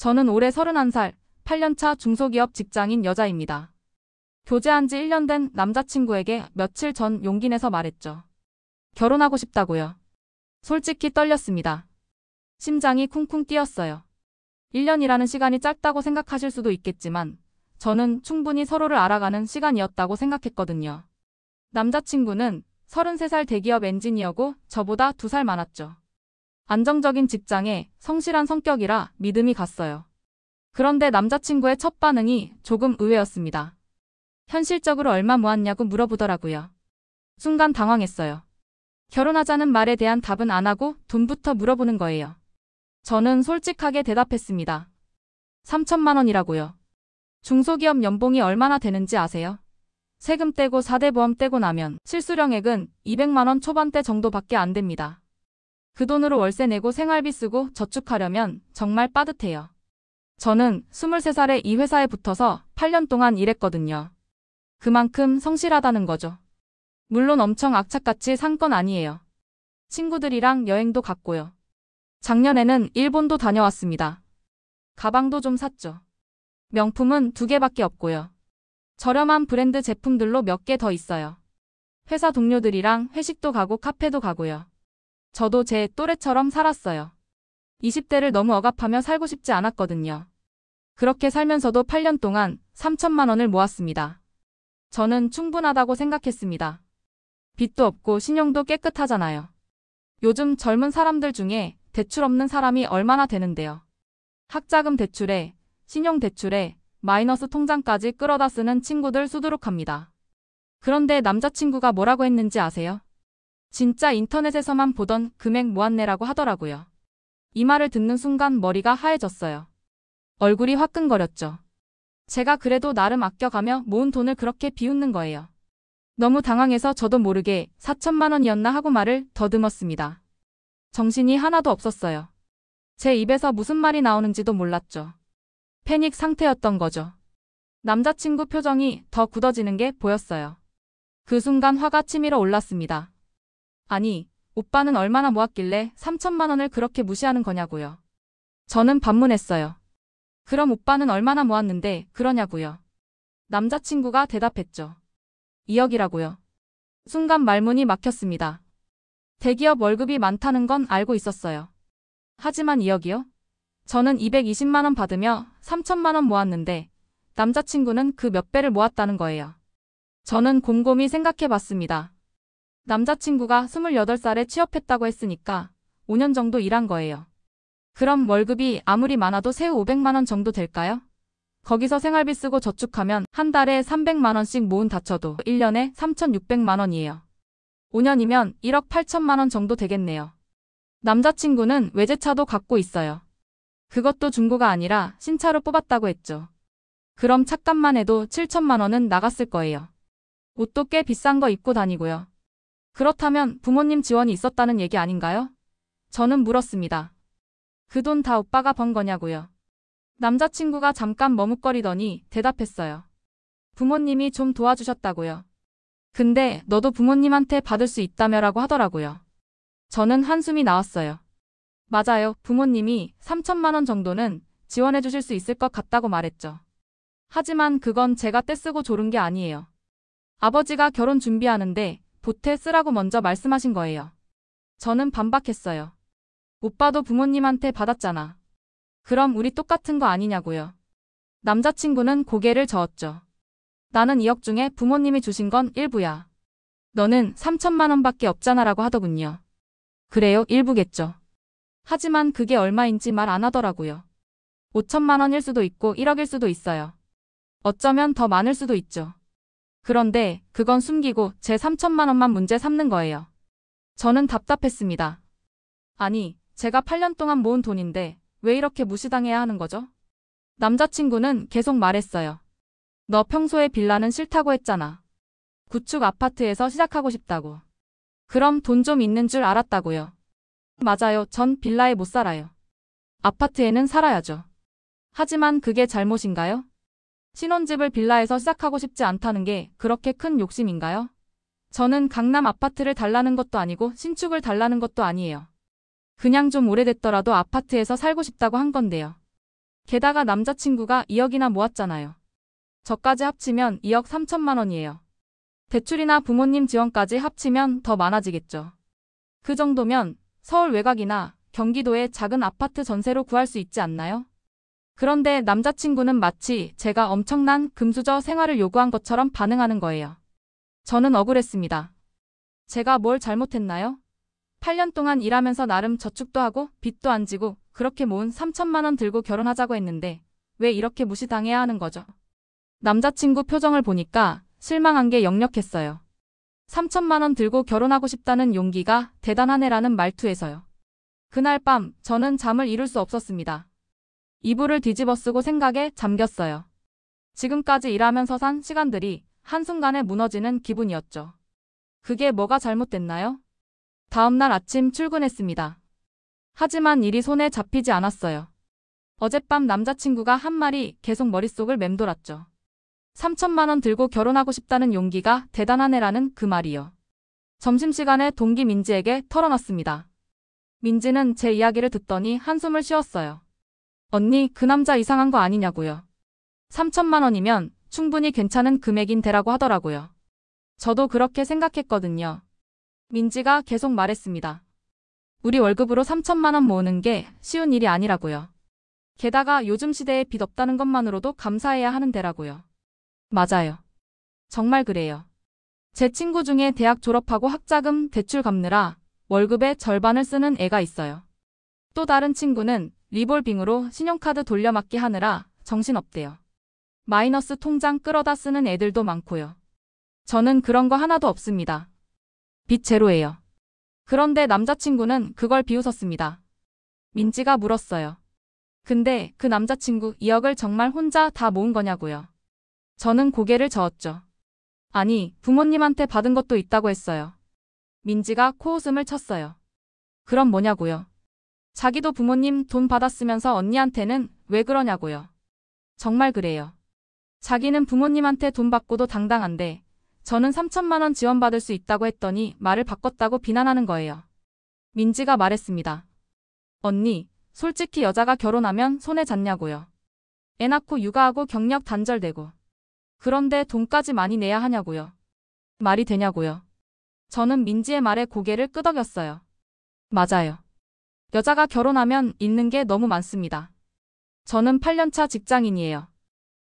저는 올해 31살, 8년차 중소기업 직장인 여자입니다. 교제한 지 1년 된 남자친구에게 며칠 전 용기 내서 말했죠. 결혼하고 싶다고요. 솔직히 떨렸습니다. 심장이 쿵쿵 뛰었어요. 1년이라는 시간이 짧다고 생각하실 수도 있겠지만 저는 충분히 서로를 알아가는 시간이었다고 생각했거든요. 남자친구는 33살 대기업 엔지니어고 저보다 2살 많았죠. 안정적인 직장에 성실한 성격이라 믿음이 갔어요. 그런데 남자친구의 첫 반응이 조금 의외였습니다. 현실적으로 얼마 모았냐고 물어보더라고요. 순간 당황했어요. 결혼하자는 말에 대한 답은 안 하고 돈부터 물어보는 거예요. 저는 솔직하게 대답했습니다. 3천만 원이라고요. 중소기업 연봉이 얼마나 되는지 아세요? 세금 떼고 4대 보험 떼고 나면 실수령액은 200만 원 초반대 정도밖에 안 됩니다. 그 돈으로 월세 내고 생활비 쓰고 저축하려면 정말 빠듯해요. 저는 23살에 이 회사에 붙어서 8년 동안 일했거든요. 그만큼 성실하다는 거죠. 물론 엄청 악착같이 산 건 아니에요. 친구들이랑 여행도 갔고요. 작년에는 일본도 다녀왔습니다. 가방도 좀 샀죠. 명품은 2개밖에 없고요. 저렴한 브랜드 제품들로 몇 개 더 있어요. 회사 동료들이랑 회식도 가고 카페도 가고요. 저도 제 또래처럼 살았어요. 20대를 너무 억압하며 살고 싶지 않았거든요. 그렇게 살면서도 8년 동안 3천만 원을 모았습니다. 저는 충분하다고 생각했습니다. 빚도 없고 신용도 깨끗하잖아요. 요즘 젊은 사람들 중에 대출 없는 사람이 얼마나 되는데요. 학자금 대출에, 신용 대출에, 마이너스 통장까지 끌어다 쓰는 친구들 수두룩합니다. 그런데 남자친구가 뭐라고 했는지 아세요? 진짜 인터넷에서만 보던 금액 모았네라고 하더라고요. 이 말을 듣는 순간 머리가 하얘졌어요. 얼굴이 화끈거렸죠. 제가 그래도 나름 아껴가며 모은 돈을 그렇게 비웃는 거예요. 너무 당황해서 저도 모르게 4천만 원이었나 하고 말을 더듬었습니다. 정신이 하나도 없었어요. 제 입에서 무슨 말이 나오는지도 몰랐죠. 패닉 상태였던 거죠. 남자친구 표정이 더 굳어지는 게 보였어요. 그 순간 화가 치밀어 올랐습니다. 아니, 오빠는 얼마나 모았길래 3천만 원을 그렇게 무시하는 거냐고요. 저는 반문했어요. 그럼 오빠는 얼마나 모았는데 그러냐고요. 남자친구가 대답했죠. 2억이라고요. 순간 말문이 막혔습니다. 대기업 월급이 많다는 건 알고 있었어요. 하지만 2억이요? 저는 220만 원 받으며 3천만 원 모았는데 남자친구는 그 몇 배를 모았다는 거예요. 저는 곰곰이 생각해 봤습니다. 남자친구가 28살에 취업했다고 했으니까 5년 정도 일한 거예요. 그럼 월급이 아무리 많아도 세후 500만 원 정도 될까요? 거기서 생활비 쓰고 저축하면 한 달에 300만 원씩 모은 다쳐도 1년에 3,600만 원이에요. 5년이면 1억 8천만 원 정도 되겠네요. 남자친구는 외제차도 갖고 있어요. 그것도 중고가 아니라 신차로 뽑았다고 했죠. 그럼 차값만 해도 7천만 원은 나갔을 거예요. 옷도 꽤 비싼 거 입고 다니고요. 그렇다면 부모님 지원이 있었다는 얘기 아닌가요? 저는 물었습니다. 그 돈 다 오빠가 번 거냐고요. 남자친구가 잠깐 머뭇거리더니 대답했어요. 부모님이 좀 도와주셨다고요. 근데 너도 부모님한테 받을 수 있다며라고 하더라고요. 저는 한숨이 나왔어요. 맞아요. 부모님이 3천만 원 정도는 지원해 주실 수 있을 것 같다고 말했죠. 하지만 그건 제가 떼쓰고 조른 게 아니에요. 아버지가 결혼 준비하는데 보태 쓰라고 먼저 말씀하신 거예요. 저는 반박했어요. 오빠도 부모님한테 받았잖아. 그럼 우리 똑같은 거 아니냐고요. 남자친구는 고개를 저었죠. 나는 2억 중에 부모님이 주신 건 일부야. 너는 3천만 원밖에 없잖아라고 하더군요. 그래요, 일부겠죠. 하지만 그게 얼마인지 말 안 하더라고요. 5천만 원일 수도 있고 1억일 수도 있어요. 어쩌면 더 많을 수도 있죠. 그런데 그건 숨기고 제 3천만 원만 문제 삼는 거예요. 저는 답답했습니다. 아니, 제가 8년 동안 모은 돈인데 왜 이렇게 무시당해야 하는 거죠? 남자친구는 계속 말했어요. 너 평소에 빌라는 싫다고 했잖아. 구축 아파트에서 시작하고 싶다고. 그럼 돈 좀 있는 줄 알았다고요. 맞아요. 전 빌라에 못 살아요. 아파트에는 살아야죠. 하지만 그게 잘못인가요? 신혼집을 빌라에서 시작하고 싶지 않다는 게 그렇게 큰 욕심인가요? 저는 강남 아파트를 달라는 것도 아니고 신축을 달라는 것도 아니에요. 그냥 좀 오래됐더라도 아파트에서 살고 싶다고 한 건데요. 게다가 남자친구가 2억이나 모았잖아요. 저까지 합치면 2억 3천만 원이에요. 대출이나 부모님 지원까지 합치면 더 많아지겠죠. 그 정도면 서울 외곽이나 경기도의 작은 아파트 전세로 구할 수 있지 않나요? 그런데 남자친구는 마치 제가 엄청난 금수저 생활을 요구한 것처럼 반응하는 거예요. 저는 억울했습니다. 제가 뭘 잘못했나요? 8년 동안 일하면서 나름 저축도 하고 빚도 안 지고 그렇게 모은 3천만 원 들고 결혼하자고 했는데 왜 이렇게 무시당해야 하는 거죠? 남자친구 표정을 보니까 실망한 게 역력했어요. 3천만 원 들고 결혼하고 싶다는 용기가 대단하네라는 말투에서요. 그날 밤 저는 잠을 이룰 수 없었습니다. 이불을 뒤집어 쓰고 생각에 잠겼어요. 지금까지 일하면서 산 시간들이 한순간에 무너지는 기분이었죠. 그게 뭐가 잘못됐나요? 다음날 아침 출근했습니다. 하지만 일이 손에 잡히지 않았어요. 어젯밤 남자친구가 한 말이 계속 머릿속을 맴돌았죠. 3천만 원 들고 결혼하고 싶다는 용기가 대단하네라는 그 말이요. 점심시간에 동기 민지에게 털어놨습니다. 민지는 제 이야기를 듣더니 한숨을 쉬었어요. 언니, 그 남자 이상한 거 아니냐고요. 3천만 원이면 충분히 괜찮은 금액인데라고 하더라고요. 저도 그렇게 생각했거든요. 민지가 계속 말했습니다. 우리 월급으로 3천만 원 모으는 게 쉬운 일이 아니라고요. 게다가 요즘 시대에 빚 없다는 것만으로도 감사해야 하는 데라고요. 맞아요. 정말 그래요. 제 친구 중에 대학 졸업하고 학자금 대출 갚느라 월급의 절반을 쓰는 애가 있어요. 또 다른 친구는 리볼빙으로 신용카드 돌려막기 하느라 정신없대요. 마이너스 통장 끌어다 쓰는 애들도 많고요. 저는 그런 거 하나도 없습니다. 빚 제로예요. 그런데 남자친구는 그걸 비웃었습니다. 민지가 물었어요. 근데 그 남자친구 2억을 정말 혼자 다 모은 거냐고요. 저는 고개를 저었죠. 아니, 부모님한테 받은 것도 있다고 했어요. 민지가 코웃음을 쳤어요. 그럼 뭐냐고요. 자기도 부모님 돈 받았으면서 언니한테는 왜 그러냐고요. 정말 그래요. 자기는 부모님한테 돈 받고도 당당한데 저는 3천만 원 지원받을 수 있다고 했더니 말을 바꿨다고 비난하는 거예요. 민지가 말했습니다. 언니, 솔직히 여자가 결혼하면 손에 잤냐고요. 애 낳고 육아하고 경력 단절되고. 그런데 돈까지 많이 내야 하냐고요. 말이 되냐고요. 저는 민지의 말에 고개를 끄덕였어요. 맞아요. 여자가 결혼하면 잃는 게 너무 많습니다. 저는 8년차 직장인이에요.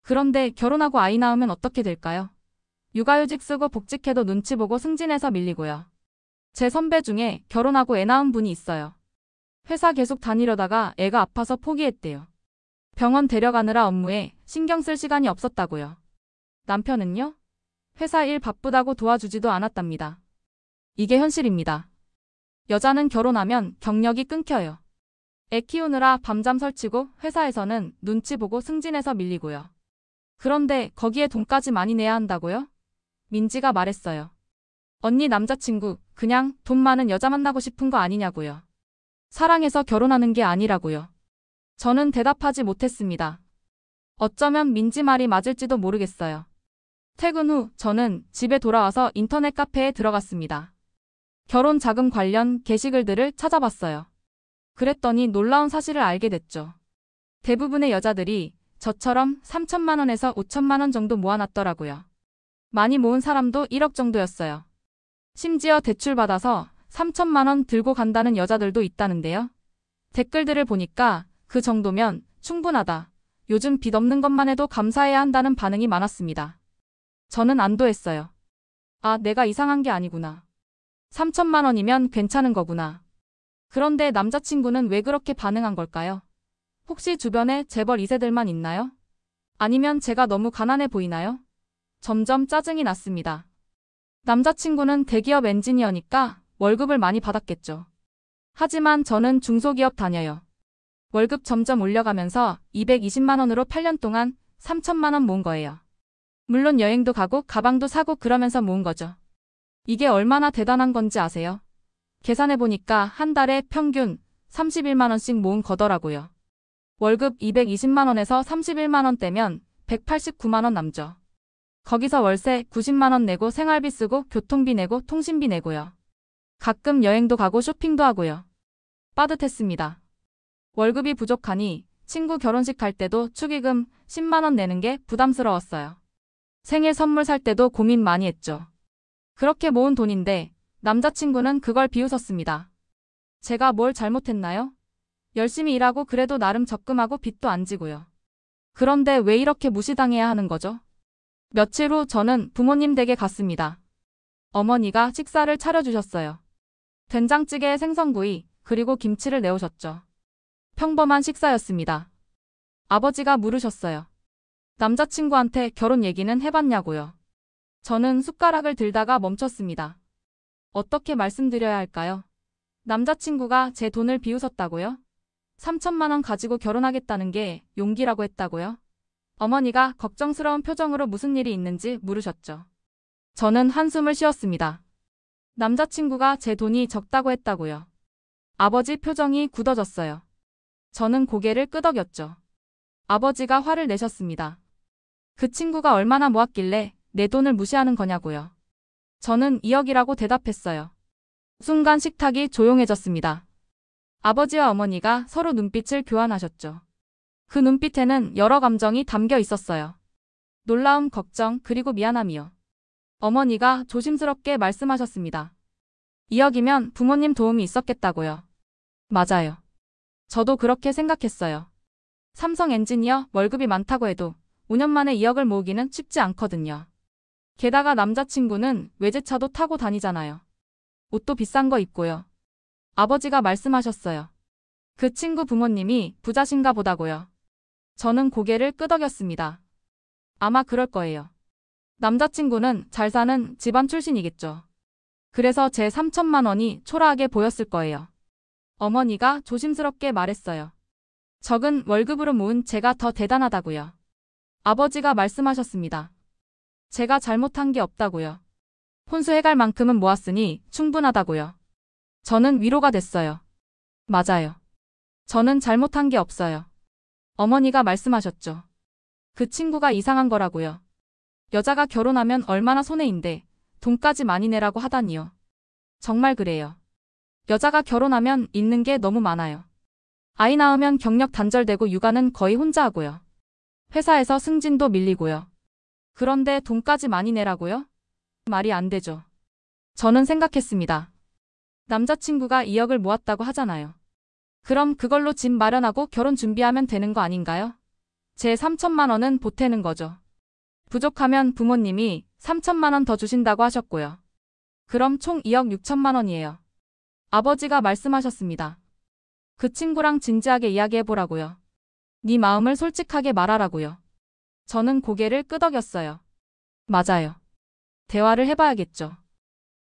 그런데 결혼하고 아이 낳으면 어떻게 될까요? 육아휴직 쓰고 복직해도 눈치 보고 승진해서 밀리고요. 제 선배 중에 결혼하고 애 낳은 분이 있어요. 회사 계속 다니려다가 애가 아파서 포기했대요. 병원 데려가느라 업무에 신경 쓸 시간이 없었다고요. 남편은요? 회사 일 바쁘다고 도와주지도 않았답니다. 이게 현실입니다. 여자는 결혼하면 경력이 끊겨요. 애 키우느라 밤잠 설치고 회사에서는 눈치 보고 승진해서 밀리고요. 그런데 거기에 돈까지 많이 내야 한다고요? 민지가 말했어요. 언니 남자친구 그냥 돈 많은 여자 만나고 싶은 거 아니냐고요. 사랑해서 결혼하는 게 아니라고요. 저는 대답하지 못했습니다. 어쩌면 민지 말이 맞을지도 모르겠어요. 퇴근 후 저는 집에 돌아와서 인터넷 카페에 들어갔습니다. 결혼 자금 관련 게시글들을 찾아봤어요. 그랬더니 놀라운 사실을 알게 됐죠. 대부분의 여자들이 저처럼 3천만 원에서 5천만 원 정도 모아놨더라고요. 많이 모은 사람도 1억 정도였어요. 심지어 대출받아서 3천만 원 들고 간다는 여자들도 있다는데요. 댓글들을 보니까 그 정도면 충분하다. 요즘 빚 없는 것만 해도 감사해야 한다는 반응이 많았습니다. 저는 안도했어요. 아, 내가 이상한 게 아니구나. 3천만 원이면 괜찮은 거구나. 그런데 남자친구는 왜 그렇게 반응한 걸까요? 혹시 주변에 재벌 2세들만 있나요? 아니면 제가 너무 가난해 보이나요? 점점 짜증이 났습니다. 남자친구는 대기업 엔지니어니까 월급을 많이 받았겠죠. 하지만 저는 중소기업 다녀요. 월급 점점 올려가면서 220만 원으로 8년 동안 3천만 원 모은 거예요. 물론 여행도 가고 가방도 사고 그러면서 모은 거죠. 이게 얼마나 대단한 건지 아세요? 계산해보니까 한 달에 평균 31만 원씩 모은 거더라고요. 월급 220만 원에서 31만 원 떼면 189만 원 남죠. 거기서 월세 90만 원 내고 생활비 쓰고 교통비 내고 통신비 내고요. 가끔 여행도 가고 쇼핑도 하고요. 빠듯했습니다. 월급이 부족하니 친구 결혼식 갈 때도 축의금 10만 원 내는 게 부담스러웠어요. 생일 선물 살 때도 고민 많이 했죠. 그렇게 모은 돈인데 남자친구는 그걸 비웃었습니다. 제가 뭘 잘못했나요? 열심히 일하고 그래도 나름 적금하고 빚도 안 지고요. 그런데 왜 이렇게 무시당해야 하는 거죠? 며칠 후 저는 부모님 댁에 갔습니다. 어머니가 식사를 차려주셨어요. 된장찌개에 생선구이, 그리고 김치를 내오셨죠. 평범한 식사였습니다. 아버지가 물으셨어요. 남자친구한테 결혼 얘기는 해봤냐고요. 저는 숟가락을 들다가 멈췄습니다. 어떻게 말씀드려야 할까요? 남자친구가 제 돈을 비웃었다고요? 3천만 원 가지고 결혼하겠다는 게 용기라고 했다고요? 어머니가 걱정스러운 표정으로 무슨 일이 있는지 물으셨죠. 저는 한숨을 쉬었습니다. 남자친구가 제 돈이 적다고 했다고요. 아버지 표정이 굳어졌어요. 저는 고개를 끄덕였죠. 아버지가 화를 내셨습니다. 그 친구가 얼마나 모았길래 내 돈을 무시하는 거냐고요. 저는 2억이라고 대답했어요. 순간 식탁이 조용해졌습니다. 아버지와 어머니가 서로 눈빛을 교환하셨죠. 그 눈빛에는 여러 감정이 담겨 있었어요. 놀라움, 걱정, 그리고 미안함이요. 어머니가 조심스럽게 말씀하셨습니다. 2억이면 부모님 도움이 있었겠다고요. 맞아요. 저도 그렇게 생각했어요. 삼성 엔지니어 월급이 많다고 해도 5년 만에 2억을 모으기는 쉽지 않거든요. 게다가 남자친구는 외제차도 타고 다니잖아요. 옷도 비싼 거 입고요. 아버지가 말씀하셨어요. 그 친구 부모님이 부자신가 보다고요. 저는 고개를 끄덕였습니다. 아마 그럴 거예요. 남자친구는 잘 사는 집안 출신이겠죠. 그래서 제 3천만 원이 초라하게 보였을 거예요. 어머니가 조심스럽게 말했어요. 적은 월급으로 모은 제가 더 대단하다고요. 아버지가 말씀하셨습니다. 제가 잘못한 게 없다고요. 혼수해갈 만큼은 모았으니 충분하다고요. 저는 위로가 됐어요. 맞아요. 저는 잘못한 게 없어요. 어머니가 말씀하셨죠. 그 친구가 이상한 거라고요. 여자가 결혼하면 얼마나 손해인데 돈까지 많이 내라고 하다니요. 정말 그래요. 여자가 결혼하면 잃는 게 너무 많아요. 아이 낳으면 경력 단절되고 육아는 거의 혼자 하고요. 회사에서 승진도 밀리고요. 그런데 돈까지 많이 내라고요? 말이 안 되죠. 저는 생각했습니다. 남자친구가 2억을 모았다고 하잖아요. 그럼 그걸로 집 마련하고 결혼 준비하면 되는 거 아닌가요? 제 3천만 원은 보태는 거죠. 부족하면 부모님이 3천만 원 더 주신다고 하셨고요. 그럼 총 2억 6천만 원이에요. 아버지가 말씀하셨습니다. 그 친구랑 진지하게 이야기해보라고요. 네 마음을 솔직하게 말하라고요. 저는 고개를 끄덕였어요. 맞아요. 대화를 해봐야겠죠.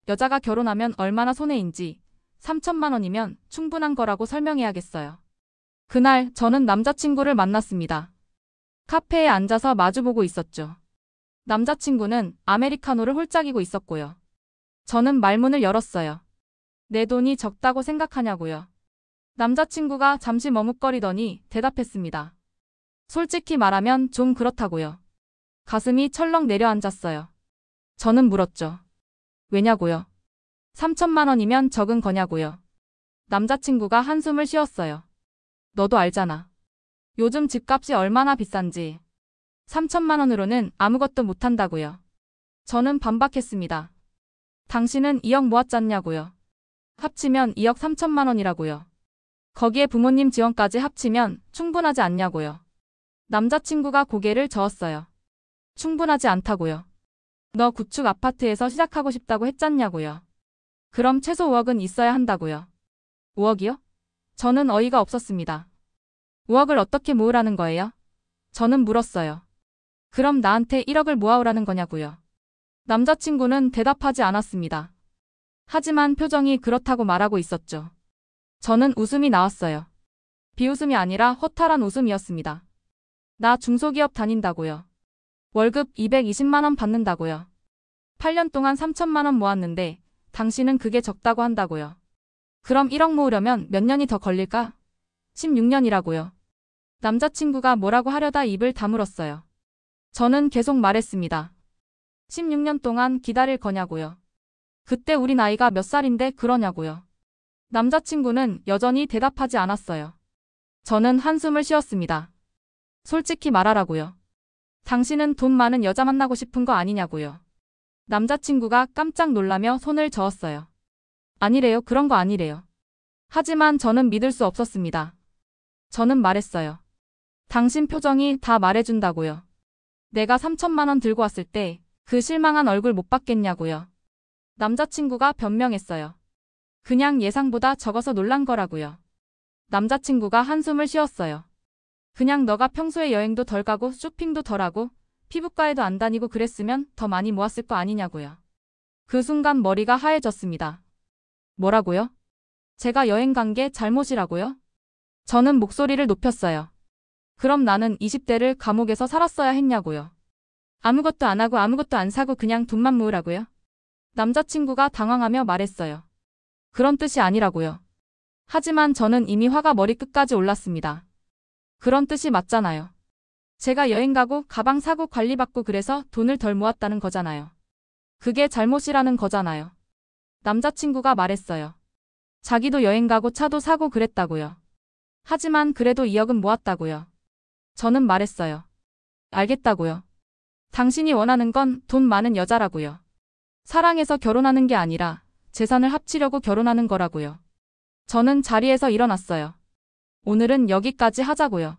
여자가 결혼하면 얼마나 손해인지 3천만 원이면 충분한 거라고 설명해야겠어요. 그날 저는 남자친구를 만났습니다. 카페에 앉아서 마주보고 있었죠. 남자친구는 아메리카노를 홀짝이고 있었고요. 저는 말문을 열었어요. 내 돈이 적다고 생각하냐고요. 남자친구가 잠시 머뭇거리더니 대답했습니다. 솔직히 말하면 좀 그렇다고요. 가슴이 철렁 내려앉았어요. 저는 물었죠. 왜냐고요? 3천만 원이면 적은 거냐고요. 남자친구가 한숨을 쉬었어요. 너도 알잖아. 요즘 집값이 얼마나 비싼지. 3천만 원으로는 아무것도 못한다고요. 저는 반박했습니다. 당신은 2억 모았잖냐고요. 합치면 2억 3천만 원이라고요. 거기에 부모님 지원까지 합치면 충분하지 않냐고요. 남자친구가 고개를 저었어요. 충분하지 않다고요. 너 구축 아파트에서 시작하고 싶다고 했잖냐고요. 그럼 최소 5억은 있어야 한다고요. 5억이요? 저는 어이가 없었습니다. 5억을 어떻게 모으라는 거예요? 저는 물었어요. 그럼 나한테 1억을 모아오라는 거냐고요. 남자친구는 대답하지 않았습니다. 하지만 표정이 그렇다고 말하고 있었죠. 저는 웃음이 나왔어요. 비웃음이 아니라 허탈한 웃음이었습니다. 나 중소기업 다닌다고요. 월급 220만 원 받는다고요. 8년 동안 3천만 원 모았는데 당신은 그게 적다고 한다고요. 그럼 1억 모으려면 몇 년이 더 걸릴까? 16년이라고요. 남자친구가 뭐라고 하려다 입을 다물었어요. 저는 계속 말했습니다. 16년 동안 기다릴 거냐고요. 그때 우리 나이가 몇 살인데 그러냐고요. 남자친구는 여전히 대답하지 않았어요. 저는 한숨을 쉬었습니다. 솔직히 말하라고요. 당신은 돈 많은 여자 만나고 싶은 거 아니냐고요. 남자친구가 깜짝 놀라며 손을 저었어요. 아니래요. 그런 거 아니래요. 하지만 저는 믿을 수 없었습니다. 저는 말했어요. 당신 표정이 다 말해준다고요. 내가 3천만 원 들고 왔을 때 그 실망한 얼굴 못 봤겠냐고요. 남자친구가 변명했어요. 그냥 예상보다 적어서 놀란 거라고요. 남자친구가 한숨을 쉬었어요. 그냥 너가 평소에 여행도 덜 가고 쇼핑도 덜 하고 피부과에도 안 다니고 그랬으면 더 많이 모았을 거 아니냐고요. 그 순간 머리가 하얘졌습니다. 뭐라고요? 제가 여행 간 게 잘못이라고요? 저는 목소리를 높였어요. 그럼 나는 20대를 감옥에서 살았어야 했냐고요. 아무것도 안 하고 아무것도 안 사고 그냥 돈만 모으라고요? 남자친구가 당황하며 말했어요. 그런 뜻이 아니라고요. 하지만 저는 이미 화가 머리끝까지 올랐습니다. 그런 뜻이 맞잖아요. 제가 여행 가고 가방 사고 관리받고 그래서 돈을 덜 모았다는 거잖아요. 그게 잘못이라는 거잖아요. 남자친구가 말했어요. 자기도 여행 가고 차도 사고 그랬다고요. 하지만 그래도 2억은 모았다고요. 저는 말했어요. 알겠다고요. 당신이 원하는 건 돈 많은 여자라고요. 사랑해서 결혼하는 게 아니라 재산을 합치려고 결혼하는 거라고요. 저는 자리에서 일어났어요. 오늘은 여기까지 하자고요.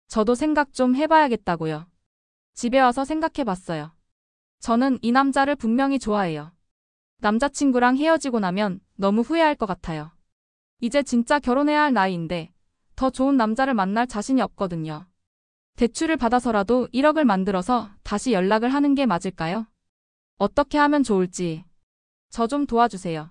저도 생각 좀 해봐야겠다고요. 집에 와서 생각해봤어요. 저는 이 남자를 분명히 좋아해요. 남자친구랑 헤어지고 나면 너무 후회할 것 같아요. 이제 진짜 결혼해야 할 나이인데 더 좋은 남자를 만날 자신이 없거든요. 대출을 받아서라도 1억을 만들어서 다시 연락을 하는 게 맞을까요? 어떻게 하면 좋을지 저 좀 도와주세요.